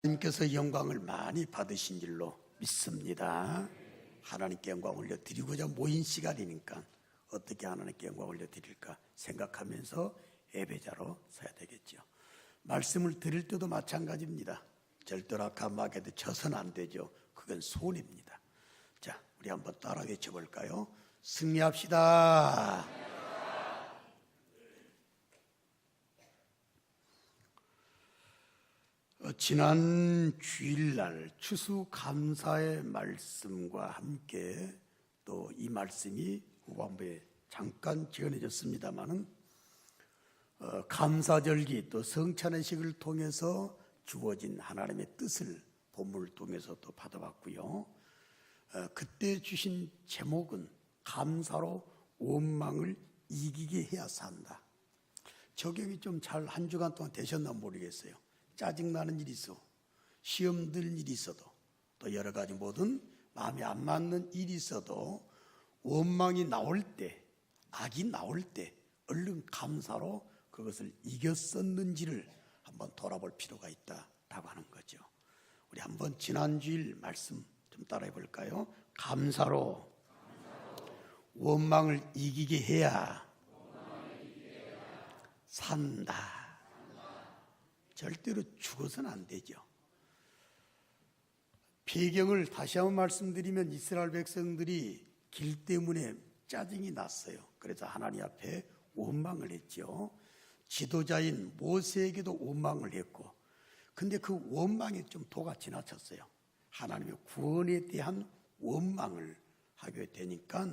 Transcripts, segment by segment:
하나님께서 영광을 많이 받으신 줄로 믿습니다. 하나님께 영광 올려드리고자 모인 시간이니까 어떻게 하나님께 영광 올려드릴까 생각하면서 예배자로 서야 되겠죠. 말씀을 드릴 때도 마찬가지입니다. 절대로 감막에도 져서는 안 되죠. 그건 손해입니다. 자, 우리 한번 따라 외쳐볼까요? 승리합시다. 지난 주일날 추수감사의 말씀과 함께 또 이 말씀이 후반부에 잠깐 지어내졌습니다마는 감사절기 또 성찬의식을 통해서 주어진 하나님의 뜻을 본문을 통해서 또 받아봤고요. 그때 주신 제목은 감사로 원망을 이기게 해야 산다. 적용이 좀 잘 한 주간 동안 되셨나 모르겠어요. 짜증나는 일이 있어, 시험 들 일이 있어도, 또 여러 가지 모든 마음에 안 맞는 일이 있어도 원망이 나올 때, 악이 나올 때 얼른 감사로 그것을 이겼었는지를 한번 돌아볼 필요가 있다라고 하는 거죠. 우리 한번 지난주일 말씀 좀 따라해 볼까요? 감사로 원망을 이기게 해야 산다. 절대로 죽어서는 안 되죠. 배경을 다시 한번 말씀드리면 이스라엘 백성들이 길 때문에 짜증이 났어요. 그래서 하나님 앞에 원망을 했죠. 지도자인 모세에게도 원망을 했고, 근데 그 원망에 좀 도가 지나쳤어요. 하나님의 구원에 대한 원망을 하게 되니까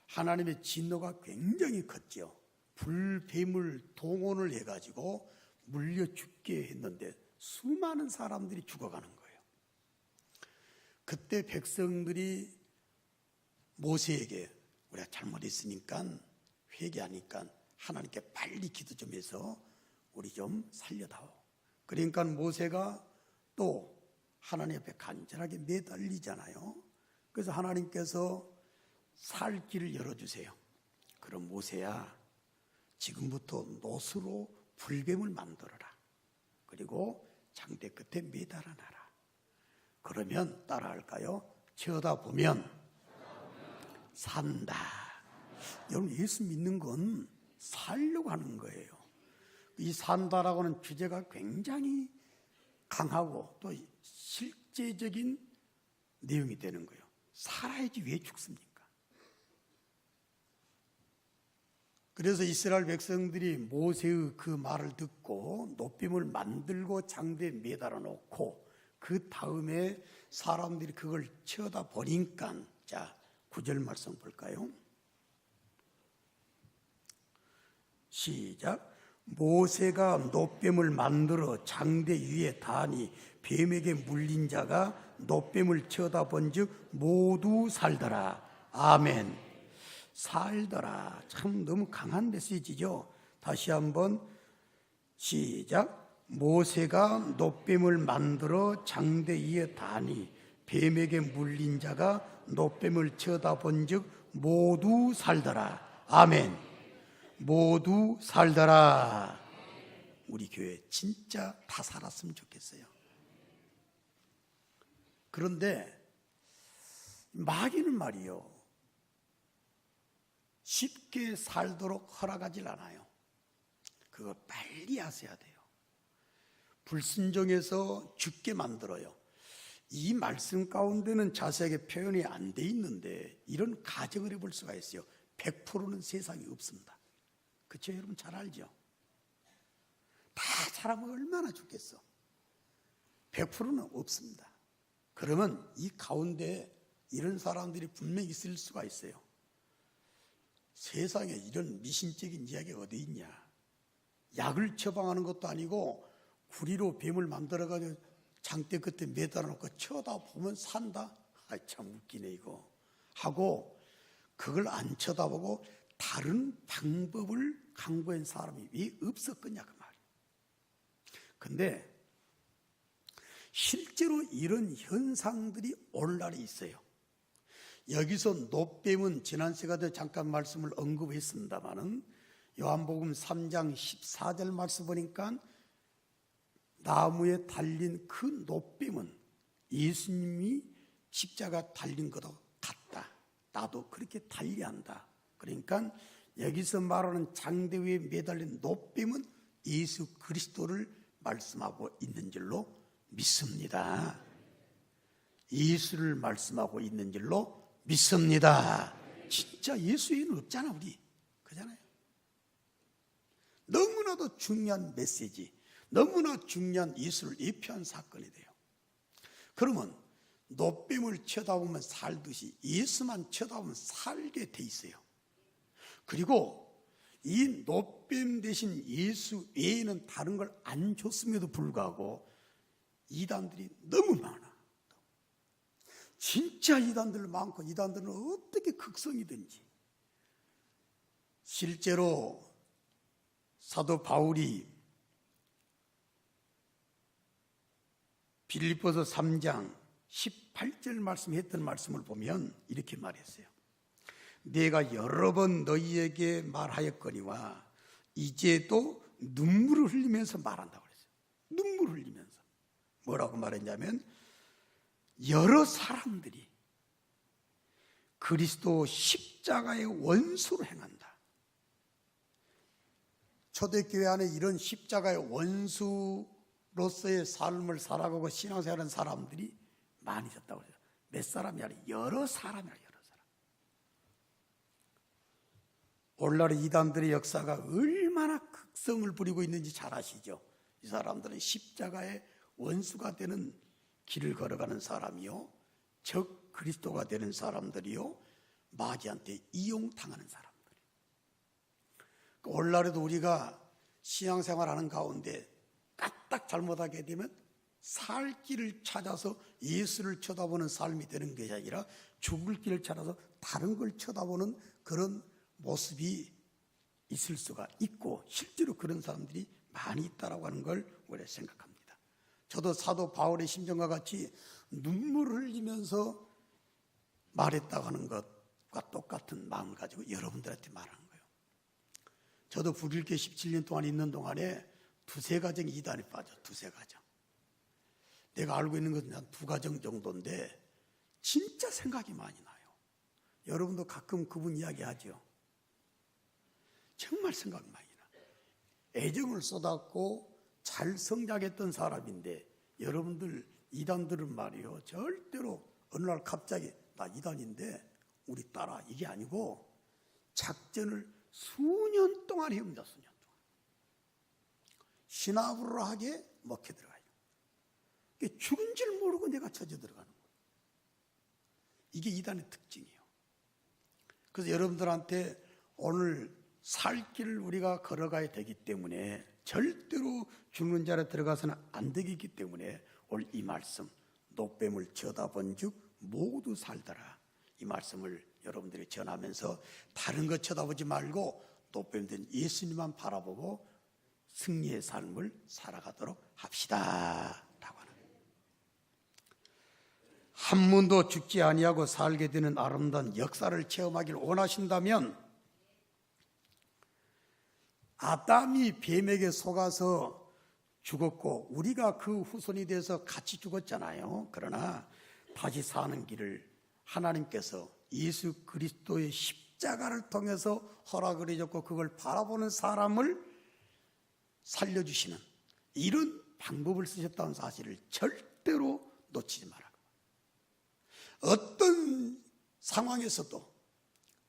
하나님의 진노가 굉장히 컸죠. 불뱀을 동원을 해가지고 물려 죽게 했는데 수많은 사람들이 죽어가는 거예요. 그때 백성들이 모세에게 우리가 잘못했으니까 회개하니까 하나님께 빨리 기도 좀 해서 우리 좀 살려다오. 그러니까 모세가 또 하나님 앞에 간절하게 매달리잖아요. 그래서 하나님께서 살 길을 열어주세요. 그럼 모세야, 지금부터 놋으로 불뱀을 만들어라. 그리고 장대 끝에 매달아놔라. 그러면 따라할까요? 쳐다보면 산다. 여러분, 예수 믿는 건 살려고 하는 거예요. 이 산다라고 하는 주제가 굉장히 강하고 또 실제적인 내용이 되는 거예요. 살아야지 왜 죽습니까? 그래서 이스라엘 백성들이 모세의 그 말을 듣고 놋뱀을 만들고 장대에 매달아 놓고 그 다음에 사람들이 그걸 쳐다보니까, 자, 9절 말씀 볼까요? 시작. 모세가 놋뱀을 만들어 장대 위에 다니 뱀에게 물린 자가 놋뱀을 쳐다본 즉 모두 살더라. 아멘. 살더라. 참 너무 강한 메시지죠. 다시 한번 시작. 모세가 놋뱀을 만들어 장대 위에 다니 뱀에게 물린 자가 놋뱀을 쳐다본 즉 모두 살더라. 아멘. 모두 살더라. 우리 교회 진짜 다 살았으면 좋겠어요. 그런데 마귀는 말이요, 쉽게 살도록 허락하질 않아요. 그거 빨리 하셔야 돼요. 불순종해서 죽게 만들어요. 이 말씀 가운데는 자세하게 표현이 안 돼 있는데 이런 가정을 해볼 수가 있어요. 100%는 세상에 없습니다. 그렇죠? 여러분 잘 알죠? 다 잘하면 얼마나 좋겠어. 100%는 없습니다. 그러면 이 가운데 이런 사람들이 분명히 있을 수가 있어요. 세상에 이런 미신적인 이야기가 어디 있냐. 약을 처방하는 것도 아니고 구리로 뱀을 만들어가지고 장대 끝에 매달아 놓고 쳐다보면 산다. 참 웃기네 이거. 하고 그걸 안 쳐다보고 다른 방법을 강구한 사람이 왜 없었겠냐 그 말이에요. 근데 실제로 이런 현상들이 오늘날에 있어요. 여기서 놋뱀은 지난 시간에 잠깐 말씀을 언급했습니다마는 요한복음 3장 14절 말씀 보니까 나무에 달린 그 노뱀은 예수님이 십자가 달린 것과 같다. 나도 그렇게 달려야 한다. 그러니까 여기서 말하는 장대 위에 매달린 노뱀은 예수 그리스도를 말씀하고 있는 줄로 믿습니다. 예수를 말씀하고 있는 줄로 믿습니다. 진짜 예수 외에는 없잖아, 우리. 그잖아요. 너무나도 중요한 메시지, 너무나 중요한 예수를 예표한 사건이 돼요. 그러면 노뱀을 쳐다보면 살듯이 예수만 쳐다보면 살게 돼 있어요. 그리고 이 노뱀 대신 예수 외에는 다른 걸 안 줬음에도 불구하고 이단들이 너무 많아. 진짜 이단들 많고, 이단들은 어떻게 극성이든지. 실제로 사도 바울이 빌립보서 3장 18절 말씀했던 말씀을 보면 이렇게 말했어요. 내가 여러 번 너희에게 말하였거니와 이제도 눈물을 흘리면서 말한다고 그랬어요. 눈물을 흘리면서. 뭐라고 말했냐면 여러 사람들이 그리스도 십자가의 원수로 행한다. 초대교회 안에 이런 십자가의 원수로서의 삶을 살아가고 신앙생활하는 사람들이 많이 있었다고 그래요. 몇 사람이 아니라 여러 사람이라, 여러 사람. 오늘날 이단들의 역사가 얼마나 극성을 부리고 있는지 잘 아시죠? 이 사람들은 십자가의 원수가 되는 길을 걸어가는 사람이요, 적 그리스도가 되는 사람들이요, 마귀한테 이용당하는 사람들. 오늘날에도 우리가 신앙생활하는 가운데 까딱 잘못하게 되면 살 길을 찾아서 예수를 쳐다보는 삶이 되는 것이 아니라 죽을 길을 찾아서 다른 걸 쳐다보는 그런 모습이 있을 수가 있고, 실제로 그런 사람들이 많이 있다라고 하는 걸 우리가 생각합니다. 저도 사도 바울의 심정과 같이 눈물을 흘리면서 말했다고 하는 것과 똑같은 마음 가지고 여러분들한테 말하는 거예요. 저도 불일교 17년 동안 있는 동안에 두세 가정 이단에 빠져, 두세 가정. 내가 알고 있는 것은 한 두 가정 정도인데 진짜 생각이 많이 나요. 여러분도 가끔 그분 이야기하죠. 정말 생각이 많이 나. 애정을 쏟았고 잘 성장했던 사람인데, 여러분들 이단들은 말이요, 절대로 어느 날 갑자기 나 이단인데 우리 따라, 이게 아니고 작전을 수년 동안 해옵니다. 수년 동안 신화불허하게 먹혀 들어가요. 죽은 줄 모르고 내가 젖어 들어가는 거예요. 이게 이단의 특징이에요. 그래서 여러분들한테 오늘 살 길을 우리가 걸어가야 되기 때문에, 절대로 죽는 자리에 들어가서는 안 되기 때문에 오늘 이 말씀, 노뱀을 쳐다본 즉 모두 살더라, 이 말씀을 여러분들이 전하면서 다른 것 쳐다보지 말고 노뱀 된 예수님만 바라보고 승리의 삶을 살아가도록 합시다 라고 하는 거예요. 한 번도 죽지 아니하고 살게 되는 아름다운 역사를 체험하길 원하신다면, 아담이 뱀에게 속아서 죽었고 우리가 그 후손이 돼서 같이 죽었잖아요. 그러나 다시 사는 길을 하나님께서 예수 그리스도의 십자가를 통해서 허락을 해줬고, 그걸 바라보는 사람을 살려주시는 이런 방법을 쓰셨다는 사실을 절대로 놓치지 말아요. 어떤 상황에서도,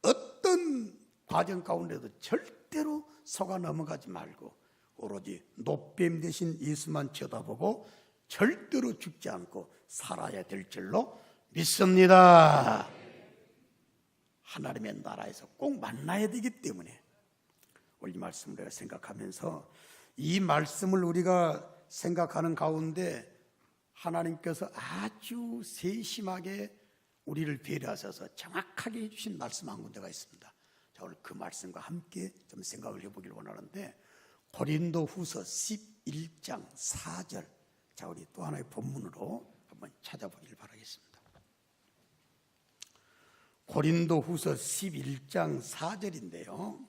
어떤 과정 가운데도 절대로 속아 넘어가지 말고 오로지 노뱀 대신 예수만 쳐다보고 절대로 죽지 않고 살아야 될 줄로 믿습니다. 하나님의 나라에서 꼭 만나야 되기 때문에 오늘 이 말씀을 우리가 생각하면서, 이 말씀을 우리가 생각하는 가운데 하나님께서 아주 세심하게 우리를 배려하셔서 정확하게 해주신 말씀 한 군데가 있습니다. 자, 오늘 그 말씀과 함께 좀 생각을 해보길 원하는데, 고린도후서 11장 4절. 자, 우리 또 하나의 본문으로 한번 찾아보길 바라겠습니다. 고린도후서 11장 4절인데요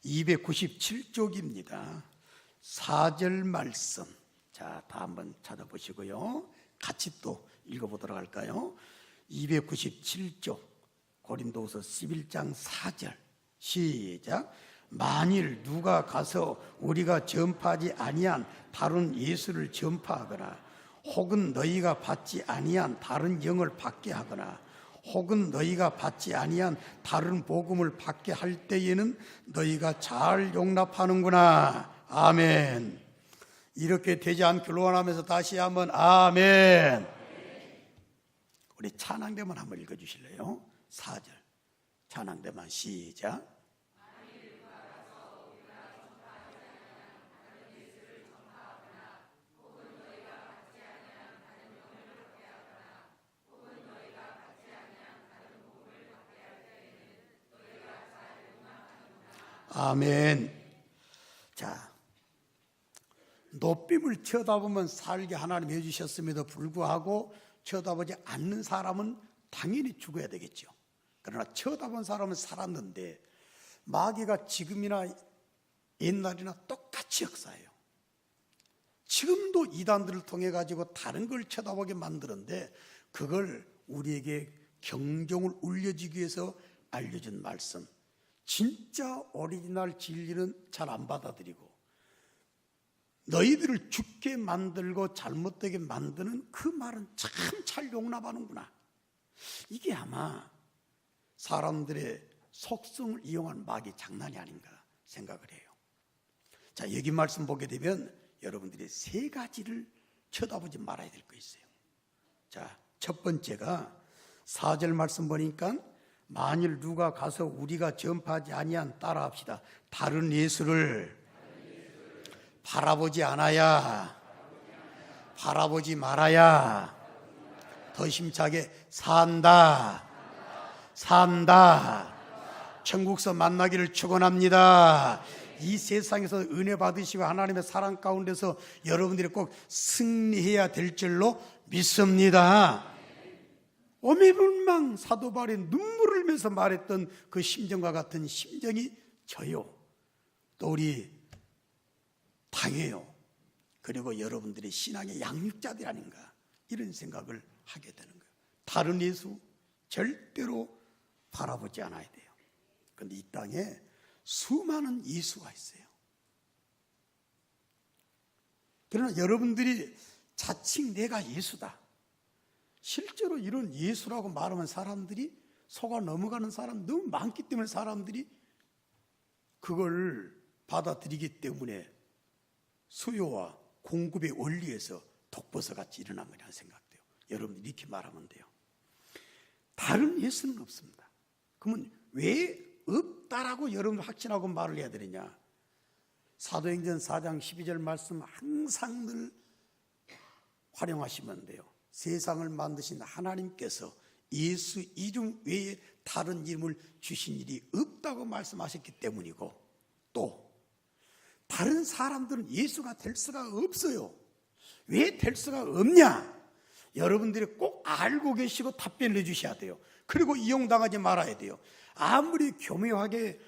297쪽입니다 4절 말씀. 자, 다 한번 찾아보시고요. 같이 또 읽어보도록 할까요? 297쪽 고린도후서 11장 4절 시작. 만일 누가 가서 우리가 전파하지 아니한 다른 예수를 전파하거나 혹은 너희가 받지 아니한 다른 영을 받게 하거나 혹은 너희가 받지 아니한 다른 복음을 받게 할 때에는 너희가 잘 용납하는구나. 아멘. 이렇게 되지 않기를 원하면서 다시 한번 아멘. 우리 찬양대만 한번 읽어주실래요? 4절 찬양대만 시작. 아멘. 자, 높임을 쳐다보면 살게 하나님 해주셨음에도 불구하고 쳐다보지 않는 사람은 당연히 죽어야 되겠죠. 그러나 쳐다본 사람은 살았는데 마귀가 지금이나 옛날이나 똑같이 역사해요. 지금도 이단들을 통해 가지고 다른 걸 쳐다보게 만드는데 그걸 우리에게 경종을 울려주기 위해서 알려준 말씀. 진짜 오리지널 진리는 잘 안 받아들이고 너희들을 죽게 만들고 잘못되게 만드는 그 말은 참 잘 용납하는구나. 이게 아마 사람들의 속성을 이용한 마귀 장난이 아닌가 생각을 해요. 자, 여기 말씀 보게 되면 여러분들이 세 가지를 쳐다보지 말아야 될 거 있어요. 자, 첫 번째가 4절 말씀 보니까 만일 누가 가서 우리가 전파하지 아니한 따라합시다. 다른 예수를 바라보지 않아야, 바라보지 말아야 더 힘차게 산다. 천국서 만나기를 축원합니다. 이 세상에서 은혜 받으시고 하나님의 사랑 가운데서 여러분들이 꼭 승리해야 될 줄로 믿습니다. 오매불망 사도 바울이 눈물을 흘리면서 말했던 그 심정과 같은 심정이 저요, 또 우리 당해요. 그리고 여러분들이 신앙의 양육자들이 아닌가 이런 생각을 하게 되는 거예요. 다른 예수 절대로 바라보지 않아야 돼요. 그런데 이 땅에 수많은 예수가 있어요. 그러나 여러분들이 자칭 내가 예수다, 실제로 이런 예수라고 말하면 사람들이 속아 넘어가는 사람 너무 많기 때문에 사람들이 그걸 받아들이기 때문에 수요와 공급의 원리에서 독버섯같이 일어난 거라는 생각돼요. 여러분 이렇게 말하면 돼요. 다른 예수는 없습니다. 그러면 왜 없다라고 여러분 확신하고 말을 해야 되느냐? 사도행전 4장 12절 말씀 항상 늘 활용하시면 돼요. 세상을 만드신 하나님께서 예수 이름 외에 다른 이름을 주신 일이 없다고 말씀하셨기 때문이고, 또 다른 사람들은 예수가 될 수가 없어요. 왜 될 수가 없냐? 여러분들이 꼭 알고 계시고 답변을 해주셔야 돼요. 그리고 이용당하지 말아야 돼요. 아무리 교묘하게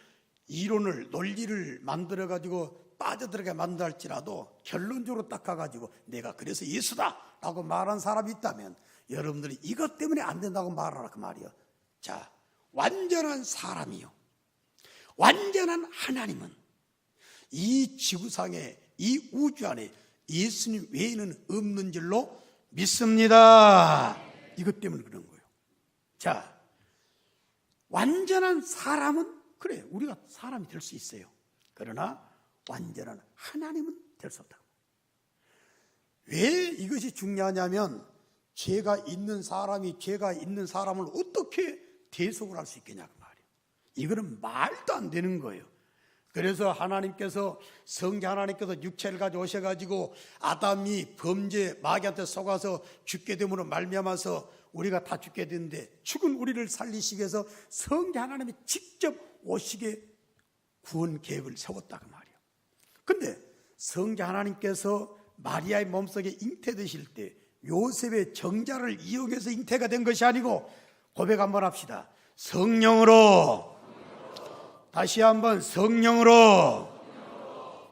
이론을, 논리를 만들어가지고 빠져들어가게 만들어 할지라도 결론적으로 딱 가가지고 내가 그래서 예수다 라고 말한 사람이 있다면 여러분들이 이것 때문에 안 된다고 말하라 그 말이요. 자, 완전한 사람이요, 완전한 하나님은 이 지구상에, 이 우주 안에 예수님 외에는 없는 줄로 믿습니다. 이것 때문에 그런 거예요. 자, 완전한 사람은 그래 우리가 사람이 될 수 있어요. 그러나 완전한 하나님은 될 수 없다. 왜 이것이 중요하냐면 죄가 있는 사람이 죄가 있는 사람을 어떻게 대속을 할 수 있겠냐 그 말이에요. 이거는 말도 안 되는 거예요. 그래서 하나님께서, 성자 하나님께서 육체를 가지고 오셔가지고 아담이 범죄 마귀한테 속아서 죽게 됨으로 말미암아서 우리가 다 죽게 되는데 죽은 우리를 살리시기 위해서 성자 하나님이 직접 오시게 구원 계획을 세웠다 그 말이에요. 근데 성자 하나님께서 마리아의 몸속에 잉태되실 때 요셉의 정자를 이용해서 잉태가 된 것이 아니고, 고백 한번 합시다. 성령으로, 다시 한번 성령으로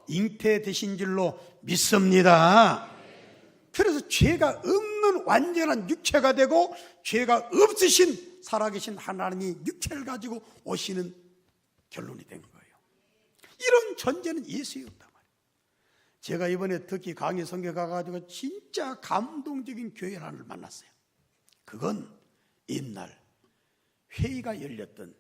잉태되신 줄로 믿습니다. 그래서 죄가 없는 완전한 육체가 되고 죄가 없으신 살아계신 하나님이 육체를 가지고 오시는 결론이 된 거예요. 이런 존재는 예수였단 말이에요. 제가 이번에 특히 강의 성교 가가지고 진짜 감동적인 교회 하나를 만났어요. 그건 옛날 회의가 열렸던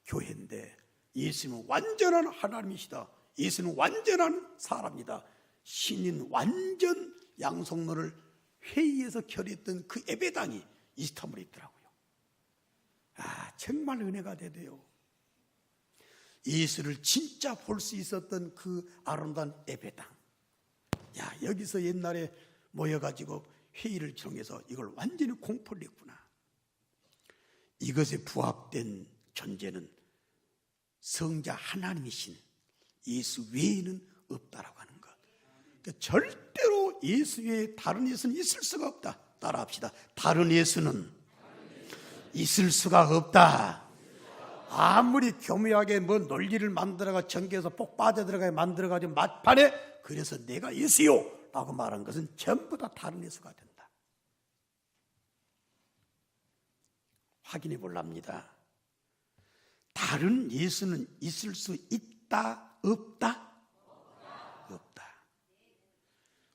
교회인데 예수님은 완전한 하나님이시다. 예수는 완전한 사람이다. 신인 완전 양성론을 회의에서 결의했던 그 예배당이 이스탄불에 있더라고요. 정말 은혜가 되대요. 예수를 진짜 볼 수 있었던 그 아름다운 예배당. 여기서 옛날에 모여가지고 회의를 정해서 이걸 완전히 공포를 냈구나. 이것에 부합된 존재는 성자 하나님이신 예수 외에는 없다라고 하는 것. 그러니까 절대로 예수 외에 다른 예수는 있을 수가 없다. 따라합시다. 다른 예수는 있을 수가 없다. 아무리 교묘하게 뭐 논리를 만들어가 전개해서 꼭 빠져들어가게 만들어가지고 막판에 그래서 내가 예수요 라고 말한 것은 전부 다 다른 예수가 된다. 확인해 보랍니다. 다른 예수는 있을 수 있다, 없다? 없다.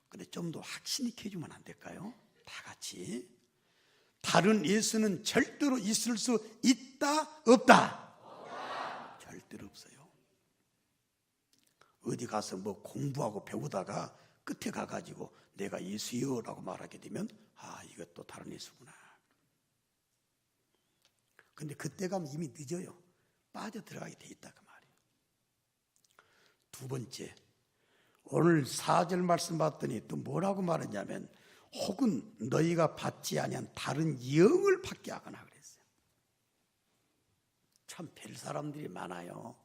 근데 좀 더 확신이 해주면 안 될까요? 다 같이. 다른 예수는 절대로 있을 수 있다, 없다? 절대로 없어요. 어디 가서 뭐 공부하고 배우다가 끝에 가가지고 내가 예수요 라고 말하게 되면 이것도 다른 예수구나. 근데 그때 가면 이미 늦어요. 빠져들어가게 돼 있다 그 말이에요. 두 번째, 오늘 4절 말씀 봤더니 또 뭐라고 말했냐면 혹은 너희가 받지 아니한 다른 영을 받게 하거나 그랬어요. 참 별 사람들이 많아요.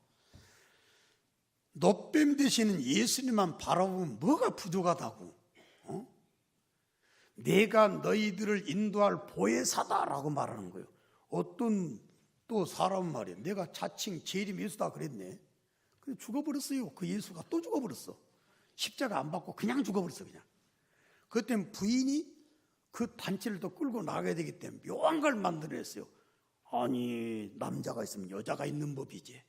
노뱀 되시는 예수님만 바라보면 뭐가 부족하다고. 내가 너희들을 인도할 보혜사다라고 말하는 거예요. 어떤 또 사람 말이에요. 내가 자칭 재림 예수다 그랬네. 근데 죽어버렸어요. 그 예수가 또 죽어버렸어. 십자가 안 받고 그냥 죽어버렸어. 그냥. 그때 부인이 그 단체를 또 끌고 나가야 되기 때문에 묘한 걸 만들어냈어요. 아니 남자가 있으면 여자가 있는 법이지,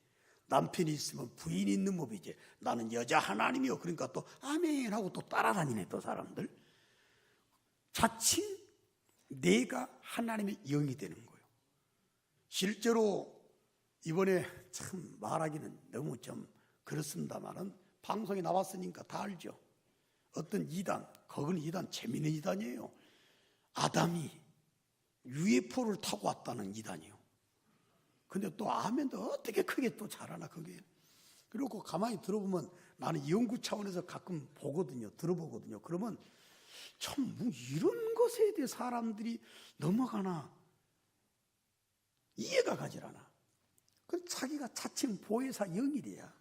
남편이 있으면 부인이 있는 법이지, 나는 여자 하나님이요. 그러니까 또 아멘 하고 또 따라다니네. 또 사람들 자칭 내가 하나님의 영이 되는 거예요. 실제로 이번에 참 말하기는 너무 좀 그렇습니다만은 방송에 나왔으니까 다 알죠. 어떤 이단, 그건 이단, 재미있는 이단이에요. 아담이 UFO를 타고 왔다는 이단이에요. 근데 또 아멘도 어떻게 크게 또 잘하나 그게. 그리고 가만히 들어보면 나는 연구 차원에서 가끔 보거든요. 들어보거든요. 그러면 참 뭐 이런 것에 대해 사람들이 넘어가나 이해가 가질 않아. 그 자기가 자칭 보혜사 영이래야.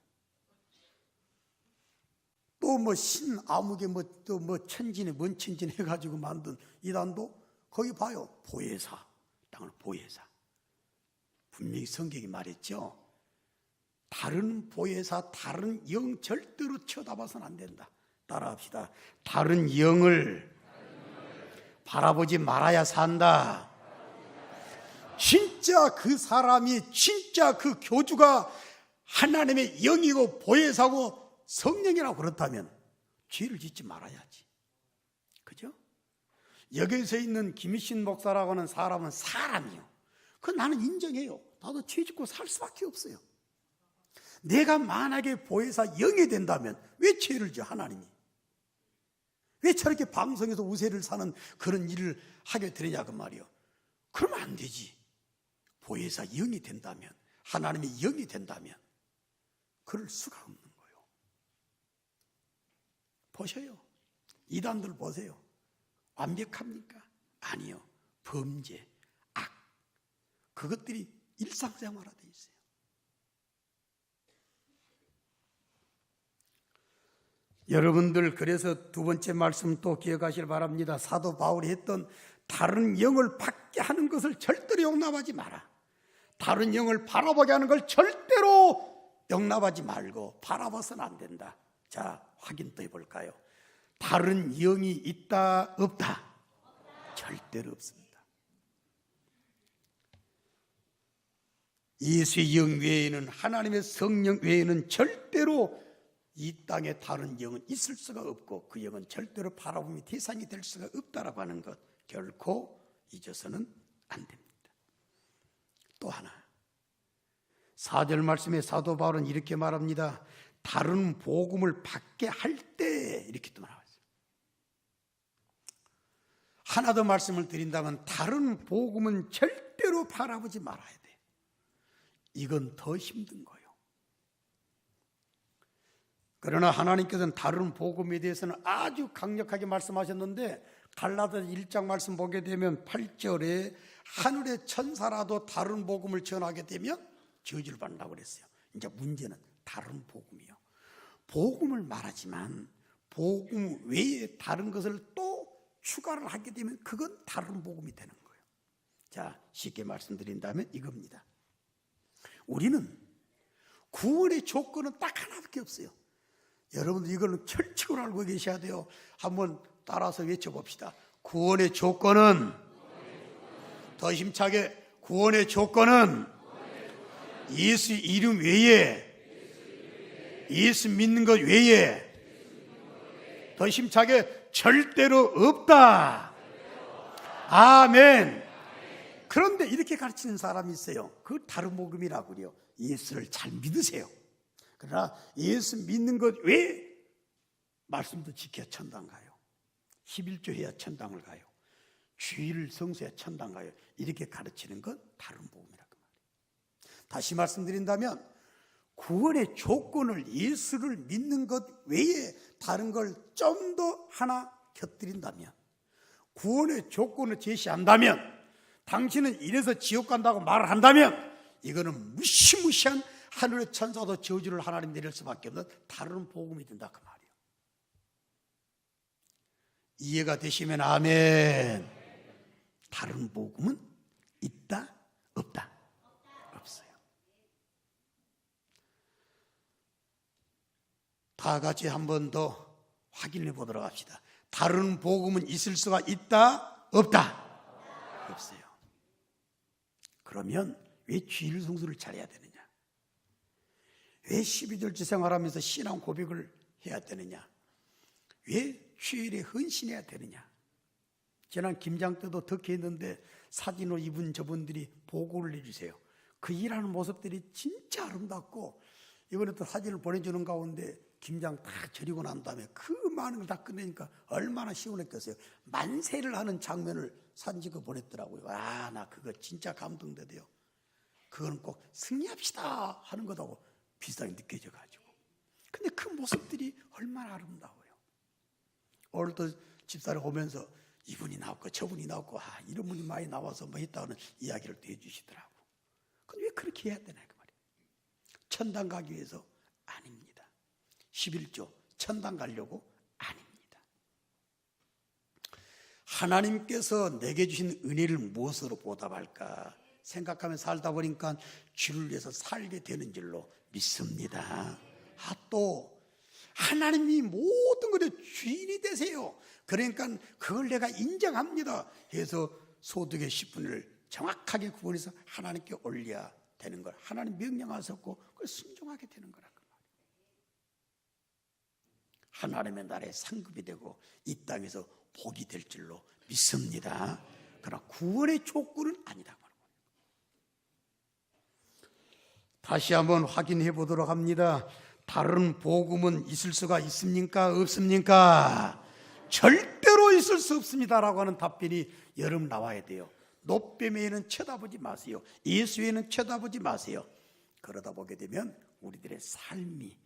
또 뭐 신 아무개 뭐 또 뭐 천진에 뭔 천진 해가지고 만든 이단도 거기 봐요. 보혜사, 땅을 보혜사. 분명히 성경이 말했죠. 다른 보혜사, 다른 영 절대로 쳐다봐서는 안 된다. 따라합시다. 다른 영을 바라보지 말아야 산다. 진짜 그 사람이, 진짜 그 교주가 하나님의 영이고 보혜사고 성령이라고 그렇다면 죄를 짓지 말아야지. 그죠? 여기서 있는 김희신 목사라고 하는 사람은 사람이요. 그건 나는 인정해요. 나도 죄 짓고 살 수밖에 없어요. 내가 만약에 보혜사 영이 된다면 왜 죄를 져 하나님이? 왜 저렇게 방송에서 우세를 사는 그런 일을 하게 되느냐 그 말이요. 그러면 안 되지. 보혜사 영이 된다면, 하나님의 영이 된다면 그럴 수가 없는 거예요. 보셔요. 이단들 보세요. 완벽합니까? 아니요. 범죄, 악, 그것들이 일상생활화되어 있어요. 여러분들 그래서 두 번째 말씀 또 기억하시길 바랍니다. 사도 바울이 했던 다른 영을 받게 하는 것을 절대로 용납하지 마라. 다른 영을 바라보게 하는 걸 절대로 용납하지 말고 바라봐서는 안 된다. 자, 확인 또 해볼까요? 다른 영이 있다 없다? 절대로 없습니다. 예수의 영 외에는, 하나님의 성령 외에는 절대로 이 땅에 다른 영은 있을 수가 없고, 그 영은 절대로 바라봄의 대상이 될 수가 없다라고 하는 것 결코 잊어서는 안 됩니다. 또 하나, 4절 말씀에 사도 바울은 이렇게 말합니다. 다른 복음을 받게 할 때, 이렇게 또 나와요. 하나 더 말씀을 드린다면, 다른 복음은 절대로 바라보지 말아야 돼. 이건 더 힘든 거예요. 그러나 하나님께서는 다른 복음에 대해서는 아주 강력하게 말씀하셨는데, 갈라디아서 1장 말씀 보게 되면 8절에 하늘의 천사라도 다른 복음을 전하게 되면 저주를 받는다고 그랬어요. 이제 문제는 다른 복음이요. 복음을 말하지만 복음 외에 다른 것을 또 추가를 하게 되면 그건 다른 복음이 되는 거예요. 자, 쉽게 말씀드린다면 이겁니다. 우리는 구원의 조건은 딱 하나밖에 없어요. 여러분들 이거는 철칙으로 알고 계셔야 돼요. 한번 따라서 외쳐봅시다. 구원의 조건은, 더 힘차게, 구원의 조건은 예수 이름 외에, 예수 믿는 것 외에, 더 힘차게, 절대로 없다. 아멘. 그런데 이렇게 가르치는 사람이 있어요. 그 다른 복음이라고요. 예수를 잘 믿으세요. 그러나 예수 믿는 것 외에 말씀도 지켜야 천당 가요. 11조 해야 천당을 가요. 주일을 성수해야 천당 가요. 이렇게 가르치는 건 다른 복음이라고 말이에요. 다시 말씀드린다면, 구원의 조건을 예수를 믿는 것 외에 다른 걸 좀 더 하나 곁들인다면, 구원의 조건을 제시한다면, 당신은 이래서 지옥 간다고 말을 한다면, 이거는 무시무시한 하늘의 천사도 저주를 하나님 내릴 수밖에 없는 다른 복음이 된다 그 말이에요. 이해가 되시면 아멘. 다른 복음은 있다 없다? 없어요. 다 같이 한 번 더 확인해 보도록 합시다. 다른 복음은 있을 수가 있다 없다? 없어요. 그러면 왜 주일 성수를 잘해야 되느냐? 왜 12절째 생활하면서 신앙 고백을 해야 되느냐? 왜 주일에 헌신해야 되느냐? 지난 김장 때도 덕해했는데 사진으로 입은 저분들이 보고를 해주세요. 그 일하는 모습들이 진짜 아름답고, 이번에 또 사진을 보내주는 가운데 김장 다 절이고 난 다음에 그 많은 걸 다 끝내니까 얼마나 시원했겠어요. 만세를 하는 장면을 사진 찍어 보냈더라고요. 아, 나 그거 진짜 감동되대요. 그건 꼭 승리합시다 하는 거다고 비슷하게 느껴져가지고. 근데 그 모습들이 얼마나 아름다워요. 오늘 또 집사를 오면서 이분이 나왔고 저분이 나왔고, 아, 이런 분이 많이 나와서 뭐 했다는 이야기를 또 해주시더라고. 근데 왜 그렇게 해야 되나 그 말이에요. 천당 가기 위해서 아닙니다. 11조 천당 가려고 아닙니다. 하나님께서 내게 주신 은혜를 무엇으로 보답할까 생각하며 살다 보니까 주를 위해서 살게 되는 줄로 믿습니다. 아, 또 하나님이 모든 것의 주인이 되세요. 그러니까 그걸 내가 인정합니다 해서 소득의 10분을 정확하게 구분해서 하나님께 올려야 되는 걸 하나님 명령하셨고, 그걸 순종하게 되는 거라 그 말이에요. 하나님의 나라에 상급이 되고 이 땅에서 복이 될 줄로 믿습니다. 그러나 구원의 조건은 아니다. 다시 한번 확인해 보도록 합니다. 다른 복음은 있을 수가 있습니까? 없습니까? 절대로 있을 수 없습니다라고 하는 답변이 여러분 나와야 돼요. 노뱀에는 쳐다보지 마세요. 예수에는 쳐다보지 마세요. 그러다 보게 되면 우리들의 삶이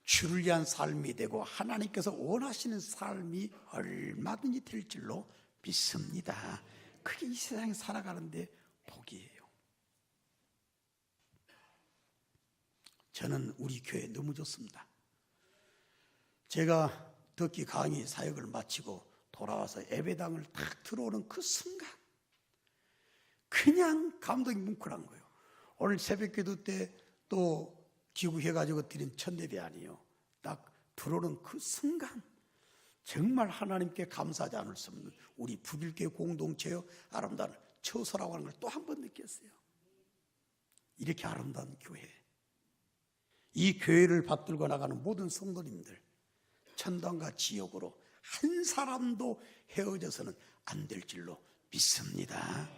주를 위한 삶이 되고 하나님께서 원하시는 삶이 얼마든지 될 줄로 믿습니다. 그게 이 세상에 살아가는데 복이에요. 저는 우리 교회 너무 좋습니다. 제가 덕기 강의 사역을 마치고 돌아와서 예배당을 딱 들어오는 그 순간 그냥 감동이 뭉클한 거예요. 오늘 새벽기도 때 또 기구해가지고 드린 첫 예배 아니에요. 딱 들어오는 그 순간 정말 하나님께 감사하지 않을 수 없는 우리 부빌교회 공동체의 아름다운 처소라고 하는 걸 또 한 번 느꼈어요. 이렇게 아름다운 교회, 이 교회를 받들고 나가는 모든 성도님들, 천당과 지옥으로 한 사람도 헤어져서는 안 될 줄로 믿습니다.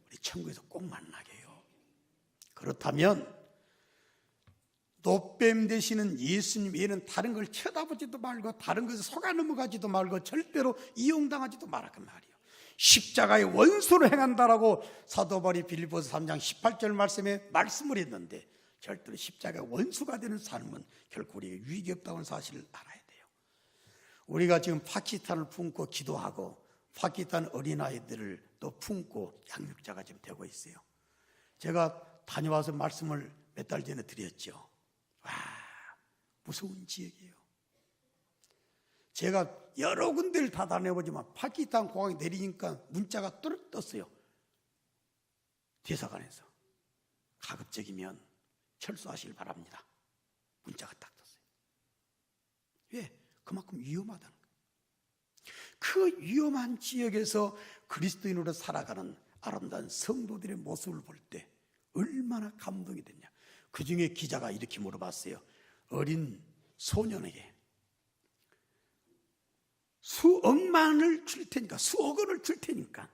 우리 천국에서 꼭 만나게 해요. 그렇다면 노뱀 되시는 예수님 외에는 다른 걸 쳐다보지도 말고 다른 것에 속아 넘어가지도 말고 절대로 이용당하지도 말라 그 말이에요. 십자가의 원수로 행한다라고 사도 바울이 빌립보서 3장 18절 말씀에 말씀을 했는데 절대로 십자가의 원수가 되는 삶은 결코 우리에게 유익이 없다는 사실을 알아야 돼요. 우리가 지금 파키스탄을 품고 기도하고 파키스탄 어린아이들을 또 품고 양육자가 지금 되고 있어요. 제가 다녀와서 말씀을 몇 달 전에 드렸죠. 와, 무서운 지역이에요. 제가 여러 군데를 다 다녀보지만 파키스탄 공항에 내리니까 문자가 뚜렷 떴어요. 대사관에서 가급적이면 철수하시길 바랍니다. 문자가 딱 떴어요. 왜? 그만큼 위험하다는 거예요. 그 위험한 지역에서 그리스도인으로 살아가는 아름다운 성도들의 모습을 볼 때 얼마나 감동이 됐냐. 그 중에 기자가 이렇게 물어봤어요. 어린 소년에게 수억만을 줄 테니까, 수억 원을 줄 테니까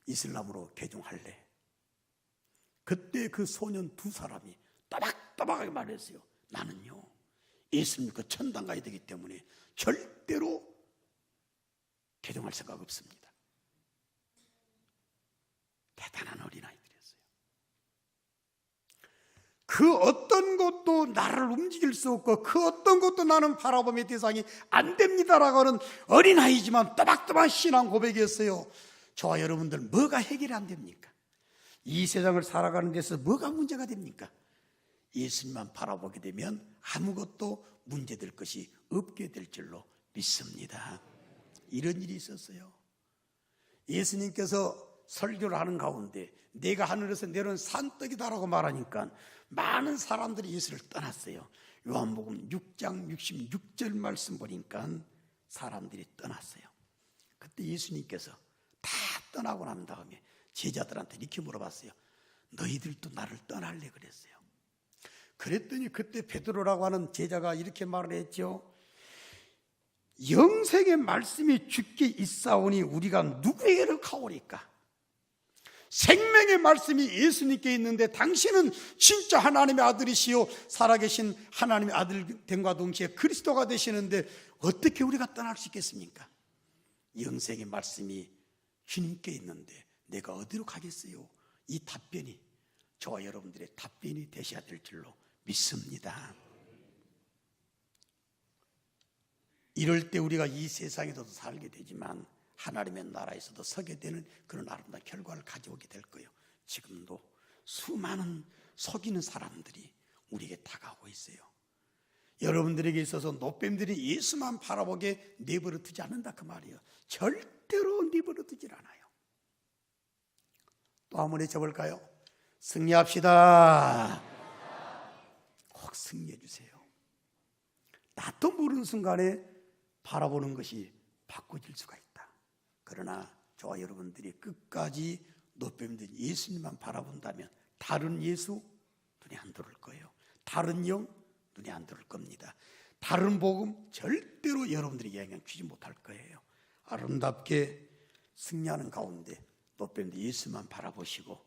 이슬람으로 개종할래? 그때 그 소년 두 사람이 따박따박하게 말했어요. 나는요, 예수님 믿고 천당 가야 되기 때문에 절대로 개종할 생각 없습니다. 대단한 어린아이들이었어요. 그 어떤 것도 나를 움직일 수 없고 그 어떤 것도 나는 바라봄의 대상이 안 됩니다라고 하는 어린아이지만 따박따박 신앙 고백이었어요. 저와 여러분들 뭐가 해결이 안 됩니까? 이 세상을 살아가는 데서 뭐가 문제가 됩니까? 예수님만 바라보게 되면 아무것도 문제될 것이 없게 될 줄로 믿습니다. 이런 일이 있었어요. 예수님께서 설교를 하는 가운데 내가 하늘에서 내려온 산떡이다라고 말하니까 많은 사람들이 예수를 떠났어요. 요한복음 6장 66절 말씀 보니까 사람들이 떠났어요. 그때 예수님께서 다 떠나고 난 다음에 제자들한테 이렇게 물어봤어요. 너희들도 나를 떠날래? 그랬어요. 그랬더니 그때 베드로라고 하는 제자가 이렇게 말을 했죠. 영생의 말씀이 주께 있사오니 우리가 누구에게로 가오리까? 생명의 말씀이 예수님께 있는데 당신은 진짜 하나님의 아들이시요 살아계신 하나님의 아들 됨과 동시에 그리스도가 되시는데 어떻게 우리가 떠날 수 있겠습니까? 영생의 말씀이 주님께 있는데 내가 어디로 가겠어요? 이 답변이 저와 여러분들의 답변이 되셔야 될 줄로 믿습니다. 이럴 때 우리가 이 세상에서도 살게 되지만 하나님의 나라에서도 서게 되는 그런 아름다운 결과를 가져오게 될 거예요. 지금도 수많은 속이는 사람들이 우리에게 다가오고 있어요. 여러분들에게 있어서 노뱀들이 예수만 바라보게 내버려 두지 않는다 그 말이에요. 절대로 내버려 두질 않아요. 또 한번 외쳐볼까요? 승리합시다. 꼭 승리해 주세요. 나도 모르는 순간에 바라보는 것이 바꿔질 수가 있다. 그러나 저와 여러분들이 끝까지 노뱀들 예수님만 바라본다면 다른 예수 눈에 안 들어올 거예요. 다른 영 눈에 안 들어올 겁니다. 다른 복음 절대로 여러분들에게 영향 주지 못할 거예요. 아름답게 승리하는 가운데 노뱀들 예수만 바라보시고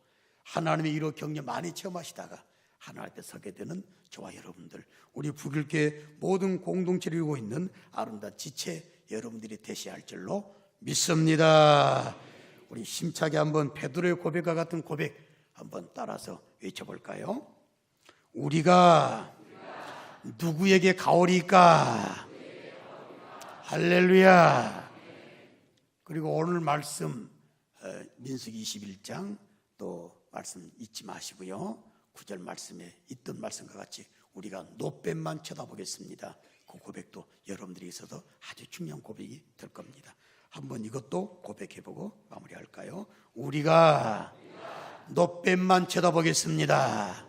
하나님의 이로 격려 많이 체험하시다가 하나님 앞에 서게 되는 저와 여러분들, 우리 북일교회 모든 공동체를 이루고 있는 아름다운 지체 여러분들이 되셔야 할 줄로 믿습니다. 우리 힘차게 한번 베드로의 고백과 같은 고백 한번 따라서 외쳐볼까요? 우리가 누구에게 가오리까? 할렐루야. 그리고 오늘 말씀 민수기 21장 또 말씀 잊지 마시고요. 9절 말씀에 있던 말씀과 같이 우리가 노뱀만 쳐다보겠습니다. 그 고백도 여러분들이 있어서 아주 중요한 고백이 될 겁니다. 한번 이것도 고백해보고 마무리할까요? 우리가 노뱀만 쳐다보겠습니다.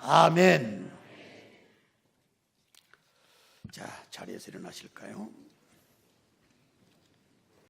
아멘. 자, 자리에서 일어나실까요?